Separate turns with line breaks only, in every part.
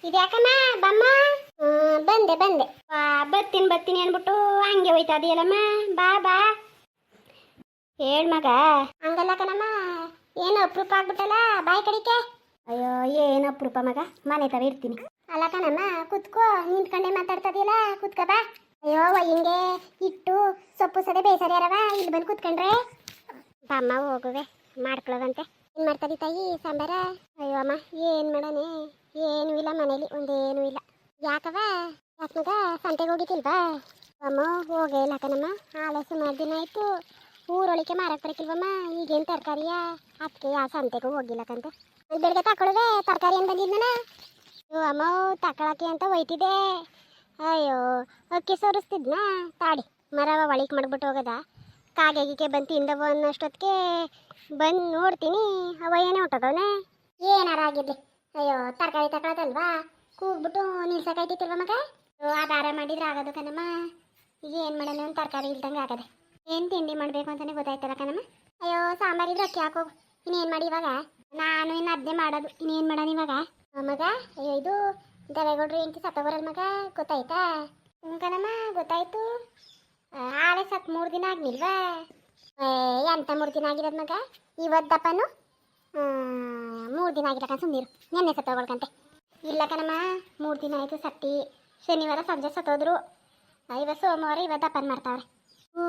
ಇದ್ಯಾಕಮ್ಮ ಬಮ್ಮ ಬಂದೆ ಬಂದೆ ಬರ್ತೀನಿ ಬರ್ತೀನಿ ಅನ್ಬಿಟ್ಟು ಹಂಗೆ ಹೋಯ್ತಾ ಇದೆಯಲ್ಲಮ್ಮ ಬಾ ಬಾ ಹೇಳ್ ಮಗ ಹಂಗಲ್ಲ ಕಣಮ್ಮ ಏನು ಅಪರೂಪ ಆಗ್ಬಿಟ್ಟಲ್ಲ ಬಾಯಿ ಕಡಿಕೆ ಅಯ್ಯೋ ಏನು ಅಪರೂಪ ಮಗ ಮನೆ ತರ ಇರ್ತೀನಿ ಅಲ್ಲ ಕಣಮ್ಮ ಕುತ್ಕೋ ನಿಂತ್ಕೊಂಡೆ ಮಾತಾಡ್ತದಿಲ್ಲ ಕುತ್ಕ ಬಾ ಅಯ್ಯೋ ಹಿಂಗೆ ಇಟ್ಟು ಸೊಪ್ಪು ಸದೆ ಬೇಸರ್ಯಾರವ ಇಲ್ಲಿ ಬಂದು ಕುತ್ಕೊಂಡ್ರೆ ಬಮ್ಮ ಹೋಗುವೆ ಮಾಡ್ಕೊಳ್ಳೋದಂತೆ ಏನು ಮಾಡ್ತದಿ ತಾಯಿ ಸಾಂಬಾರ ಅಯ್ಯೋ ಅಮ್ಮ ಏನು ಮಾಡೋಣ ಏನೂ ಇಲ್ಲ ಮನೇಲಿ ಒಂದೇನೂ ಇಲ್ಲ ಯಾಕವ ಯಾಕಂಗ ಸಂತೆಗೆ ಹೋಗಿತಿಲ್ವಾ ಅಮ್ಮ ಹೋಗೇ ಇಲ್ಲ ಕಣಮ್ಮ ಹಾಳೆ ಸುಮಾರು ದಿನ ಆಯಿತು ಊರೊಳಗೆ ಮಾರಕ್ಕೆ ಬರಕಿಲ್ವಮ್ಮ ಈಗೇನು ತರಕಾರಿಯ ಅದಕ್ಕೆ ಯಾವ ಸಂತೆಗೂ ಹೋಗಿಲ್ಲಕಂತೆ ಬೆಳಗ್ಗೆ ತಗೊಳ್ಳುವೆ ತರಕಾರಿ ಏನು ಬಂದಿದ್ನ ಅಯ್ಯೋ ಅಮ್ಮ ತಗೊಳಕ್ಕೆ ಅಂತ ಹೋಯ್ತಿದ್ದೆ ಅಯ್ಯೋ ಅಕ್ಕಿ ಸೋರಿಸ್ತಿದ್ನ ತಾಡಿ ಮರವ ಒಳಿಕೆ ಮಾಡ್ಬಿಟ್ಟು ಹೋಗೋದ ಕಾಗೆಗಿಗೆ ಬಂದು ತಿಂದವ ಅನ್ನೋಷ್ಟೊತ್ತಿಗೆ ಬಂದು ನೋಡ್ತೀನಿ ಅವ ಏನೇ ಹೊಟ್ಟದವನೇ ಏನಾರ ಆಗಿರ್ಲಿ ಅಯ್ಯೋ ತರಕಾರಿ ತಗೊಳೋದಲ್ವಾ ಕೂಗ್ಬಿಟ್ಟು ನಿಲ್ಸಕ್ಕಾಯ್ತಿಲ್ವ ಮಗ ಆಧಾರ ಮಾಡಿದ್ರೆ ಆಗೋದು ಕಣಮ್ಮ ಈಗ ಏನು ಮಾಡೋಣ ಒಂದು ತರಕಾರಿ ಇಲ್ದಂಗೆ ಆಗದೆ ಏನು ತಿಂಡಿ ಮಾಡಬೇಕು ಅಂತಲೇ ಗೊತ್ತಾಯ್ತಲ್ಲ ಕಣಮ್ಮ ಅಯ್ಯೋ ಸಾಂಬಾರಿದ್ರೆ ಅಕ್ಕಿ ಹಾಕೋಗು ಇನ್ನೇನು ಮಾಡಿ ಇವಾಗ ನಾನು ಇನ್ನು ಅದನ್ನೇ ಮಾಡೋದು ಇನ್ನೇನು ಮಾಡೋಣ ಇವಾಗ ಮಗ ಅಯ್ಯೋ ಇದು ದೇವೇಗೌಡ್ರು ಎಂಟಿ ಸತ್ತೋಗ್ರಲ್ಲ ಮಗ ಗೊತ್ತಾಯ್ತಾ ಹ್ಞೂ ಕಣಮ್ಮ ಗೊತ್ತಾಯ್ತು ಹಾಳೆ ಸತ್ 3 ದಿನ ಆಗ್ನಿಲ್ವಾ ಎಂತ 3 ದಿನ ಆಗಿರೋದು ಮಗ ಇವತ್ತಪ್ಪನು 3 ದಿನ ಆಗಿರಕ ಸುಮ್ಮನಿರು ನೆನ್ನೆ ಸತ್ತೋಗಳ್ಕಂತೆ ಇಲ್ಲ ಕಣಮ್ಮ 3 ದಿನ ಆಯಿತು ಸತ್ತಿ ಶನಿವಾರ ಸಂಜೆ ಸತ್ತೋದ್ರು ಇವತ್ತು ಸೋಮವಾರ ಇವತ್ತು ದಪ್ಪನ್ ಮಾಡ್ತಾವ್ರೆ ಓ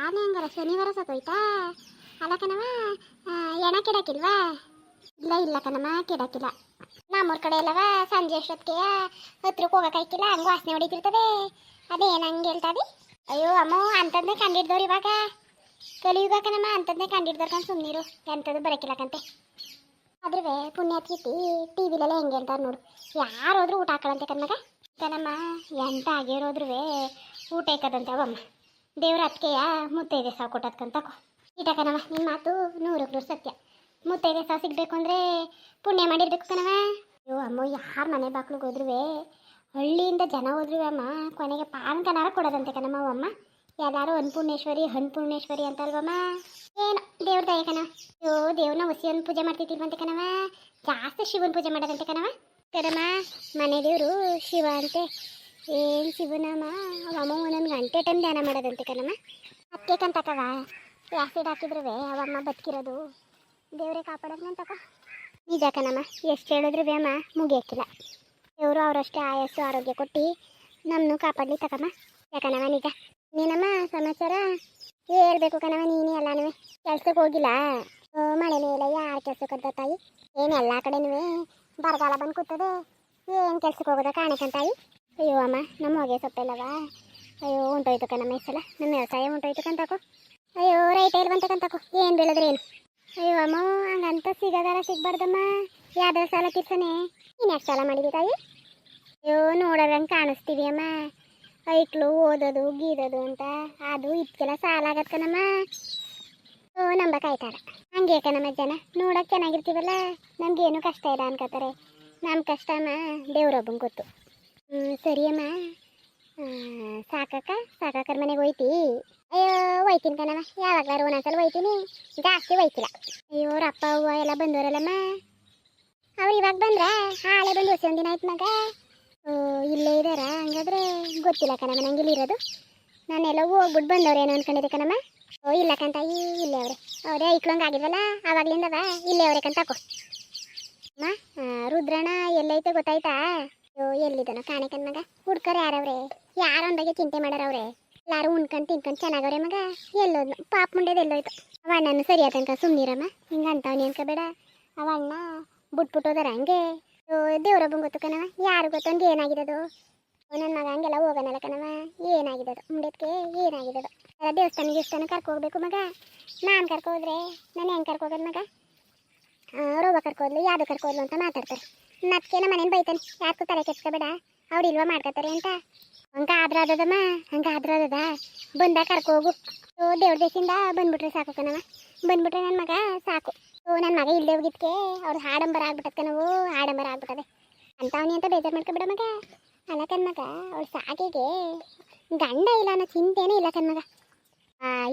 ಆನೆ ಹಂಗಾರ ಶನಿವಾರ ಸತ್ತೋಯ್ತಾ ಅಲ್ಲ ಕಣಮ್ಮ ಎಣ ಕೆಡಕಿಲ್ವಾ ಇಲ್ಲ ಇಲ್ಲ ಕಣಮ್ಮ ಕೆಡಕಿಲ್ಲ ನಮ್ಮೂರ ಕಡೆ ಎಲ್ಲವ ಸಂಜೆ ಅಷ್ಟೊತ್ತಿಗೆ ಹತ್ರಕ್ಕೆ ಹೋಗೋಕ್ಕಾಯ್ತಿಲ್ಲ ಹಂಗೆ ವಾಸನೆ ಹೊಡಿತಿರ್ತದೆ ಅದೇನು ಹಂಗೆ ಹೇಳ್ತಾವೆ ಅಯ್ಯೋ ಅಮ್ಮ ಅಂಥದ್ನೇ ಕಂಡಿಡ್ದವ್ರು ಇವಾಗ ಕಲಿಯುಗ ಕಣಮ್ಮ ಅಂಥದ್ನೇ ಕಂಡಿಡ್ದವ್ರು ಸುಮ್ಮನಿರು ಎಂಥದ್ದು ಬರೋಕಿಲ್ಲಕಂತೆ ಆದ್ರೂ ಪುಣ್ಯಾತ್ಕಿತಿ ಟಿ ವಿಲೆಲ್ಲ ಹೆಂಗೆ ಅಂತಾರೆ ನೋಡು ಯಾರು ಹೋದ್ರೂ ಊಟ ಹಾಕೊಳ್ಳಂತೆ ಕಣ್ಮಗ ಕಣಮ್ಮ ಎಂತ ಆಗಿರೋದ್ರೂ ಊಟ ಇಕ್ಕದಂತೆ ಅವಮ್ಮ ದೇವ್ರ ಅದಕ್ಕೆಯ ಮುತ್ತೈದೆ ಸಾವು ಕೊಟ್ಟದ್ಕಂತಕೋ ಇಟ ಕಣವ ನಿಮ್ಮ ಮಾತು 100% ಸತ್ಯ ಮುತ್ತೈದೆ ಸಾವು ಸಿಗಬೇಕು ಅಂದರೆ ಪುಣ್ಯ ಮಾಡಿರ್ಬೇಕು ಕಣವ ಅಯ್ಯೋ ಅಮ್ಮ ಯಾರು ಮನೆ ಬಾಕ್ಲಿಗೆ ಹೋದ್ರೂ ಹಳ್ಳಿಯಿಂದ ಜನ ಹೋದ್ರೂ ಅಮ್ಮ ಕೊನೆಗೆ ಪಾನ್ಕನಾರ ಕೊಡೋದಂತೆ ಕಣಮ್ಮ ಅವಮ್ಮ ಯಾವ್ದಾರು ಅನ್ನಪೂರ್ಣೇಶ್ವರಿ ಅಂತಲ್ವಮ್ಮ ಏನು ದೇವ್ರ ದಯ ಕಣವ ಅಯ್ಯೋ ದೇವ್ರನ್ನ ಹೊಸಿಯನ್ನು ಪೂಜೆ ಮಾಡ್ತಿದ್ದಿಲ್ವಂತೆ ಕಣವ ಜಾಸ್ತಿ ಶಿವನ ಪೂಜೆ ಮಾಡೋದಂತೆ ಕಣವ ಕಣಮ್ಮ ಮನೆ ದೇವರು ಶಿವ ಅಂತೆ ಏನು ಶಿವನಮ್ಮ ಅವಮ್ಮ ಒಂದೊಂದು ಗಂಟೆ ಟೈಮ್ ಧ್ಯಾನ ಮಾಡೋದಂತೆ ಕಣಮ್ಮ ಅದಕ್ಕೆ ಕಂತಕವ ಆ್ಯಸಿಡ್ ಹಾಕಿದ್ರೂ ಅವಮ್ಮ ಬದುಕಿರೋದು ದೇವರೇ ಕಾಪಾಡೋದಂತಕೋ ನಿಜ ಕಣಮ್ಮ ಎಷ್ಟು ಹೇಳಿದ್ರು ಅಮ್ಮ ಮುಗಿಯೋಕ್ಕಿಲ್ಲ ದೇವರು ಅವರಷ್ಟೇ ಆಯಸ್ಸು ಆರೋಗ್ಯ ಕೊಟ್ಟು ನಮ್ಮನ್ನು ಕಾಪಾಡಲಿ ತಕಮ್ಮ ಯಾಕಣವ ನಿಜ ನೀನಮ್ಮ ಸಮಾಚಾರ ಹೇಳ್ಬೇಕು ಕಣವ ನೀನೇ ಎಲ್ಲನೂ ಕೆಲ್ಸಕ್ಕೆ ಹೋಗಿಲ್ಲ ಮಳೆ ಮೇಲೆ ಯಾರು ಕೆಲ್ಸಕ್ಕೆ ಹೋದ ತಾಯಿ ಏನು ಎಲ್ಲ ಕಡೆನೂ ಬರಗಾಲ ಬಂದು ಕೂತದೆ ಏನು ಕೆಲ್ಸಕ್ಕೆ ಹೋಗೋದ ಕಾಣಕಂತಾಯಿ ಅಯ್ಯೋ ಅಮ್ಮ ನಮ್ಮ ಹೊಗೆ ಸೊಪ್ಪೆಲ್ಲವ ಅಯ್ಯೋ ಉಂಟೋಯ್ತು ಕಣಮ್ಮ ಈ ಸಲ ನಮ್ಮ ವ್ಯವಸಾಯ ಉಂಟೋಯ್ತು ಕಂತಕೋ ಅಯ್ಯೋ ರೈತ ಇಲ್ವಂತಕಂತಕೋ ಏನು ಬೆಳೆದ್ರೇನು ಅಯ್ಯೋ ಅಮ್ಮ ಹಂಗಂತ ಸಿಗೋದಾರ ಸಿಗ್ಬಾರ್ದಮ್ಮ ಯಾವ್ದಾರ ಸಾಲ ತೀರ್ಸನೆ ನೀನು ಯಾಕೆ ಸಾಲ ಮಾಡಿದಿ ತಾಯಿ ಅಯ್ಯೋ ನೋಡೋದಂಗೆ ಕಾಣಿಸ್ತೀವಿ ಅಮ್ಮ ಐಕ್ಳು ಓದೋದು ಗೀದೋದು ಅಂತ ಅದು ಇದಕ್ಕೆಲ್ಲ ಸಾಲ ಆಗತ್ ಕಣಮ್ಮ ಓ ನಂಬಕಾಯ್ತಾರ ಹಂಗೆ ಕಣಮ್ಮ ಜನ ನೋಡೋಕೆ ಚೆನ್ನಾಗಿರ್ತೀವಲ್ಲ ನಮಗೇನು ಕಷ್ಟ ಇಲ್ಲ ಅನ್ಕೋತಾರೆ ನಮ್ಮ ಕಷ್ಟ ಅಮ್ಮ ದೇವ್ರೊಬ್ಬಂಗೆ ಗೊತ್ತು ಸರಿ ಅಮ್ಮ ಸಾಕಕ್ಕರ ಮನೆಗೆ ಹೋಯ್ತಿ ಅಯ್ಯೋ ಹೋಯ್ತೀನಿ ಕಣಮ್ಮ ಯಾವಾಗ್ಲಾರು ಒಂದೊಂದ್ಸಲ ಹೋಯ್ತೀನಿ ಜಾಸ್ತಿ ಹೋಯ್ತಿಲ್ಲ ಅಯ್ಯೋ ಅಪ್ಪ ಅವ್ವ ಎಲ್ಲ ಬಂದವರಲ್ಲಮ್ಮ ಅವ್ರು ಇವಾಗ ಬಂದ್ರ ಹಾಳೆ ಬಂದು ಹೊಸ ಒಂದಿನ ಆಯ್ತು ಮಗ ಇಲ್ಲೇ ಇದ್ದಾರ ಹಂಗಾದ್ರೆ ಗೊತ್ತಿಲ್ಲ ಕಣಮ್ಮ ನಂಗೆ ಇಲ್ಲಿರೋದು ನಾನೆಲ್ಲ ಹೋಗ್ಬಿಟ್ಟು ಬಂದವ್ರೇನು ಅನ್ಕೊಂಡಿದ್ದೆ ಕಣಮ್ಮ ಓ ಇಲ್ಲ ಕಂತಾಯಿ ಇಲ್ಲೇ ಅವರೇ ಐಕ್ಳಂಗೆ ಆಗಿದ್ವಲ್ಲ ಆವಾಗ್ಲಿಂದವ ಇಲ್ಲೇ ಅವ್ರೆ ಕಂತಾಕೋ ಅಮ್ಮ ರುದ್ರಣ್ಣ ಎಲ್ಲೈತೆ ಗೊತ್ತಾಯ್ತಾ ಅಯ್ಯೋ ಎಲ್ಲಿದ್ದಾನೋ ಕಾಣೆ ಮಗ ಹುಡ್ಕರ್ ಯಾರವ್ರೆ ಯಾರ ಒಂದಾಗೆ ಚಿಂತೆ ಮಾಡಾರವ್ರೆ ಎಲ್ಲಾರು ಉಣ್ಕೊಂಡು ತಿನ್ಕೊಂಡು ಚೆನ್ನಾಗವ್ರೆ ಮಗ ಎಲ್ಲೋದ್ನು ಪಾಪ ಮುಂಡೆದು ಎಲ್ಲೋಯ್ತು ಅವ ಅಣ್ಣನು ಸರಿಯಾದ ತನಕ ಸುಮ್ಮನಿರಮ್ಮ ಹಿಂಗೆ ಅಂತವನಿ ಅನ್ಕೋಬೇಡ ಅವ ಅಣ್ಣ ಬಿಟ್ಬಿಟ್ಟೋದಾರ ಹಂಗೆ ದೇವ್ರೊಬ್ಬಂಗೆ ಗೊತ್ತು ಕಣವ ಯಾರು ಗೊತ್ತು ಅಂದ್ರೆ ಏನಾಗಿರೋದು ನನ್ನ ಮಗ ಹಂಗೆಲ್ಲ ಹೋಗೋಣಲ್ಲ ಕಣವ ಏನಾಗಿರೋದು ಮುಂಡೆದಕ್ಕೆ ಏನಾಗಿರೋದು ಎಲ್ಲ ದೇವಸ್ಥಾನ ಕರ್ಕೋಗ್ಬೇಕು ಮಗ ನಾನು ಕರ್ಕೋದ್ರೆ ನಾನು ಹೆಂಗೆ ಕರ್ಕೋಗೋದು ಮಗ ರೋಗ ಕರ್ಕೋದ್ಲು ಯಾವುದು ಕರ್ಕೋದ್ಲು ಅಂತ ಮಾತಾಡ್ತಾರೆ ನತ್ಕೆ ನಮ್ಮ ಮನೇನು ಬೈತಾನೆ ಯಾಕೂ ತಲೆ ಕೆಡ್ಸ್ಕೋಬೇಡ ಅವ್ರು ಇಲ್ವಾ ಮಾಡ್ಕೋತಾರೆ ಅಂತ ಹಂಗಾದ್ರೆ ಅದದಮ್ಮ ಹಂಗಾದ್ರೆ ಅದದ ಬಂದಾಗ ಕರ್ಕೋಗು ದೇವ್ರ ದೇಶದಿಂದ ಬಂದ್ಬಿಟ್ರೆ ಸಾಕು ಕಣವ ಬಂದ್ಬಿಟ್ರೆ ನನ್ನ ಮಗ ಸಾಕು ನನ್ನ ಮಗ ಇಲ್ಲದೆ ಹೋಗಿದ್ಕೆ ಅವ್ರು ಆಡಂಬರ ಆಗ್ಬಿಟ್ಟದ ಕಣವು ಆಡಂಬರ ಆಗ್ಬಿಟ್ಟದೆ ಅಂತವನಿ ಅಂತ ಬೇಜಾರು ಮಾಡ್ಕೊಬೇಡ ಮಗ ಅಲ್ಲ ಕಣ್ಮಗ ಅವ್ಳು ಸಾಕಿಗೆ ಗಂಡ ಇಲ್ಲ ಅನ್ನೋ ಚಿಂತೆನೇ ಇಲ್ಲ ಕಣ್ಮಗ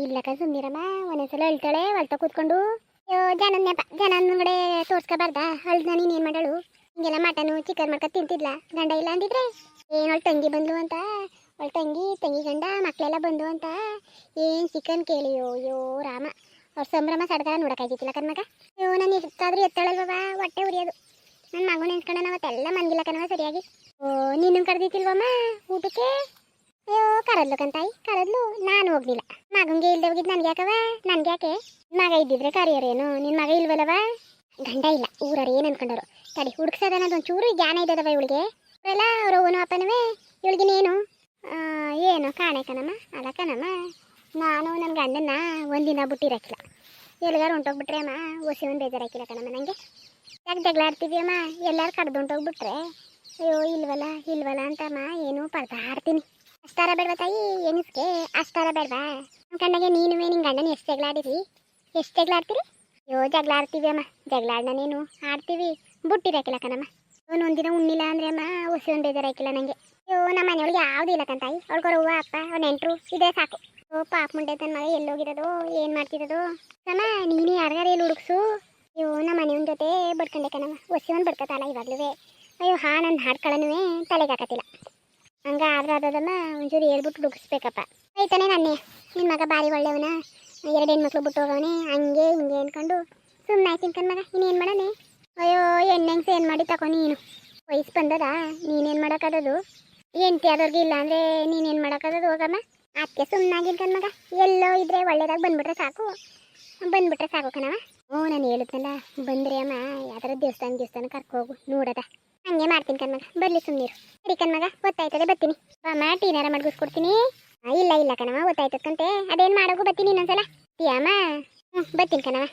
ಇಲ್ಲ ಸುಮ್ಮನಿರಮ್ಮ ಒಂದೊಂದ್ಸಲ ಅಳ್ತಾಳೆ ಹೊಲ್ತ ಕೂತ್ಕೊಂಡು ಜನನ ನೆಪ ಜನ ಮುಂಗಡೆ ತೋರ್ಸ್ಕೋಬಾರ್ದ ಅಳ್ದ ನೀನು ಏನು ಮಾಡಳು ಹಿಂಗೆಲ್ಲ ಮಟನು ಚಿಕನ್ ಮಾಡ್ಕೊಂಡು ತಿಂತಿದ್ಲ ಗಂಡ ಇಲ್ಲ ಅಂದಿದ್ರೆ ಏನೊಳ್ ತಂಗಿ ಬಂದ್ಲು ಅಂತ ಅವಳ ತಂಗಿ ಗಂಡ ಮಕ್ಕಳೆಲ್ಲ ಬಂದು ಅಂತ ಏನು ಚಿಕನ್ ಕೇಳಿಯೋ ಅಯ್ಯೋ ರಾಮ ಅವ್ರ ಸಂಭ್ರಮ ಸಡಗರ ನೋಡೋಕ್ಕಾಗಿತ್ತಿಲ್ಲ ಕಣ್ಮಗ. ಅಯ್ಯೋ ನಾನು ಎಷ್ಟಾದ್ರೂ ಎತ್ತಾಳಲ್ವ ಹೊಟ್ಟೆ ಉರಿಯೋದು. ನನ್ನ ಮಗು ನೆನ್ಸ್ಕೊಂಡ ಅವತ್ತೆಲ್ಲ ಮನ್ಗಿಲ್ಲ ಕಣವ ಸರಿಯಾಗಿ. ಓ ನೀನು ಕರೆದಿತ್ತಿಲ್ವಮ್ಮ ಊಟಕ್ಕೆ? ಅಯ್ಯೋ ಕರದ್ಲು ಕಂತಾಯಿ ಕರದ್ಲು, ನಾನು ಹೋಗ್ಲಿಲ್ಲ. ಮಗಂಗೆ ಇಲ್ದೆ ಹೋಗಿದ್ದು ನನ್ಗೆ ಯಾಕವ? ನನ್ಗೆ ಯಾಕೆ? ಮಗ ಇದ್ದಿದ್ರೆ ಕರಿಯೋರೇನು? ನಿನ್ನ ಮಗ ಇಲ್ವಲ್ಲವ? ಗಂಡ ಇಲ್ಲ ಊರವ್ರು ಏನು ಅನ್ಕೊಂಡರು. ತಡಿ ಹುಡುಕ್ಸೋದನ್ನೋದು ಒಂಚೂರು ಜ್ಞಾನ ಇದ್ದದವ ಇವಳಿಗೆ. ಅವರೆಲ್ಲ ಅವ್ರ ಅವನು ಅಪ್ಪನವೇ ಇವಳಿಗಿನೇನು ಏನು ಕಾಣೆ ಕಣಮ್ಮ. ಅಲ್ಲ ಕಣಮ್ಮ, ನಾನು ನನ್ನ ಗಂಡನ್ನ ಒಂದಿನ ಬಿಟ್ಟಿರಕ್ಕಿಲ್ಲ. ಎಲ್ಲಿಗಾರು ಹೊಂಟೋಗ್ಬಿಟ್ರೆ ಅಮ್ಮ ಹೊಸಿ ಒಂದು ಬೇಜಾರಾಕಿಲ್ಲ ಕಣಮ್ಮ ನನಗೆ. ಯಾಕೆ ಜಗಳ ಆಡ್ತೀವಿ ಅಮ್ಮ? ಎಲ್ಲರೂ ಕಡ್ದು ಹೊಂಟೋಗ್ಬಿಟ್ರೆ ಅಯ್ಯೋ ಇಲ್ವಲ್ಲ ಅಂತಮ್ಮ ಏನು ಪಡ್ದಾಡ್ತೀನಿ. ಅಷ್ಟಾರ ಬೇಡವಾ ತಾಯಿ? ಏನಿಸ್ಕೆ ಅಷ್ಟಾರ ಬೇಡವಾ? ನಮ್ಮ ಕಣ್ಣಗೆ ನೀನುವೇ ನಿನ್ನ ಗಂಡನ ಎಷ್ಟು ಜಗಳ ಆಡಿರಿ? ಎಷ್ಟು ಜಗಳ ಆಡ್ತೀರಿ? ಅಯ್ಯೋ ಜಗಳ ಆಡ್ತೀವಿ ಅಮ್ಮ, ಜಗಳ ಆಡ್ನ ನೀನು ಆಡ್ತೀವಿ ಬುಟ್ಟಿರಾಕಿಲ್ಲ ಕಣಮ್ಮ. ಒಂದಿನ ಉಣ್ಣಿಲ್ಲ ಅಂದ್ರೆ ಅಮ್ಮ ಹೊಸಿ ಒಂದು ಬೇಜಾರಾಕಿಲ್ಲ ನನಗೆ. ಅಯ್ಯೋ ನಮ್ಮ ಮನೆಯೊಳಗೆ ಯಾವುದೂ ಇಲ್ಲ ಕಂತಾಯಿ. ಅವ್ಳಿಗೆ ಅವ್ವ ಅಪ್ಪ ಅವ್ರ ನೆಂಟರು ಇದೇ ಸಾಕು. ಓ ಪಾಪ ಮುಂಡೆ ತನ್ನ ಮಗ ಎಲ್ಲೋಗಿರೋದು ಏನು ಮಾಡ್ತಿರೋದು ಕಮ್ಮ. ನೀನು ಯಾರಿಗಾರು ಎಲ್ಲಿ ಹುಡುಕ್ಸು. ಅಯ್ಯೋ ನಮ್ಮ ಮನೆಯವನ ಜೊತೆ ಬಡ್ಕೊಂಡೆ ಕಣಮ್ಮ, ಹೊಸಿ ಒಂದು ಬಡ್ಕತ್ತಲ್ಲ ಇವಾಗಲೂ. ಅಯ್ಯೋ ನನ್ನ ಹಾಡ್ಕೊಳ್ಳೋನು ತಲೆಗೆ ಹಾಕತ್ತಿಲ್ಲ. ಹಂಗೆ ಆದ್ರೆ ಅದಮ್ಮ ಒಂಚೂರು ಹೇಳ್ಬಿಟ್ಟು ಹುಡುಗಿಸ್ಬೇಕಪ್ಪ. ಆಯ್ತಾನೆ ನನ್ನೇ ನಿನ್ನ ಮಗ ಭಾರಿ ಒಳ್ಳೆಯವನ, 2 ಹೆಣ್ಮಕ್ಳು ಬಿಟ್ಟು ಹೋಗವನೆ ಹಂಗೆ ಹಿಂಗೆ ಅನ್ಕೊಂಡು ಸುಮ್ಮನೆ ಆಯ್ತೀನಿ ಕಣ್ಮಗ. ಇನ್ನೇನು ಮಾಡೋಣ? ಅಯ್ಯೋ ಹೆಣ್ಣಂಗ್ಸ ಏನು ಮಾಡಿ ತಗೋ ನೀನು. ವಯಸ್ಸು ಬಂದದ ನೀನೇನು ಮಾಡೋಕ್ಕದದು? ಹೆಂಡತಿ ಆದವ್ರಿಗೆ ಇಲ್ಲ ಅಂದರೆ ನೀನೇನು ಮಾಡೋಕ್ಕದದು? ಹೋಗಮ್ಮ ಅದಕ್ಕೆ ಸುಮ್ಮನಾಗಿನ ಕಣ್ಮಗ. ಎಲ್ಲೋ ಇದ್ರೆ ಒಳ್ಳೇದಾಗಿ ಬಂದ್ಬಿಟ್ರೆ ಸಾಕು ಕಣವ. ನಾನು ಹೇಳುತ್ತಲ್ಲ ಬಂದರೆ ಅಮ್ಮ ಯಾವ್ದಾರ ದೇವಸ್ಥಾನ ಕರ್ಕೋಗು ನೋಡದ. ಹಂಗೆ ಮಾಡ್ತೀನಿ ಕಣ್ಮಗ, ಬರ್ಲಿ ಸುಮ್ಮನಿರು. ಸರಿ ಕಣ್ಮಗ, ಗೊತ್ತಾಯ್ತದೆ ಬರ್ತೀನಿ. ಅಮ್ಮ ಟೀನಾರ ಮಡ್ಗಿಸ್ಕೊಡ್ತೀನಿ. ಇಲ್ಲ ಕಣವ ಗೊತ್ತಾಯ್ತಕ್ಕಂತೆ. ಅದೇನು ಮಾಡೋಗು ಬರ್ತೀನಿ ಇನ್ನೊಂದ್ಸಲ. ಅಮ್ಮ ಬರ್ತೀನಿ ಕಣವ.